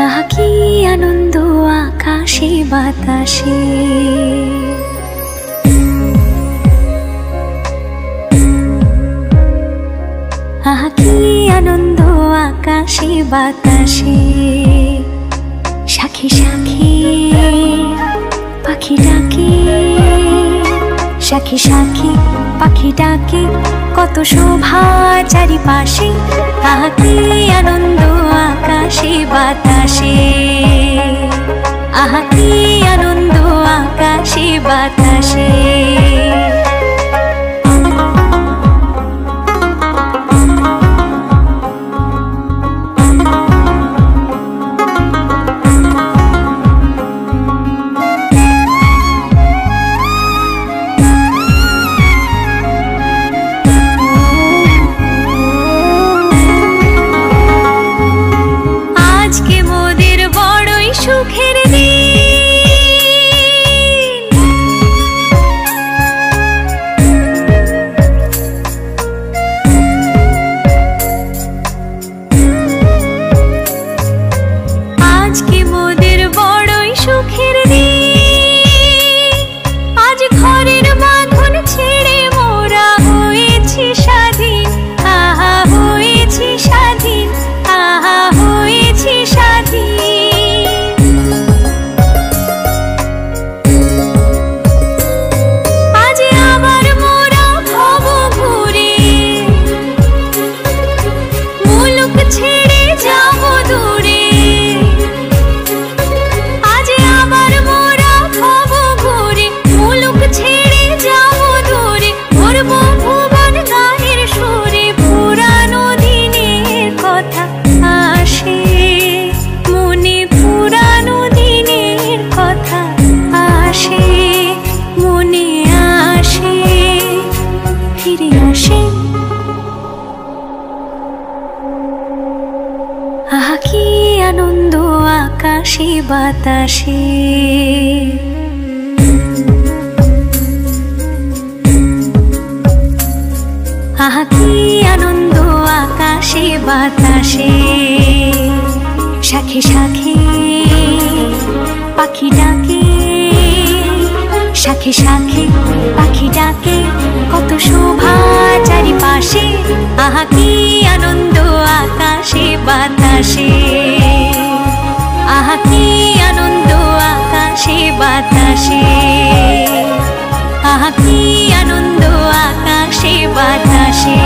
আহা কি আনন্দ আকাশে বাতাসে, আহা কি আনন্দ আকাশে বাতাসে। সাখী সাখী পাখি ডাকে, সাখী সাখী পাখি ডাকে, কত শোভা চারিপাশে। আহা কি আনন্দ আকাশে বাতাসে, আহা কি আনন্দ আকাশে বাতাসে। সুখের দিন, আজকে মোদের বড়ই সুখের দিন। আজ ঘরের বাঁধন ছেড়ে মোরা হয়েছি স্বাধীন, আহা হয়েছি স্বাধীন, আহা হয়েছি স্বাধীন। আহা কি আনন্দ আকাশে বাতাসে, আহা কি আনন্দ আকাশে বাতাসে। সাখী সাখী পাখি ডাকে, সাখী সাখী পাখি ডাকে, কত শোভা চারিপাশে। আহা কি আনন্দ আকাশে বাতাসে, আহা কি আনন্দ আকাশে বাতাসে, আহা কি আনন্দ আকাশে বাতাসে।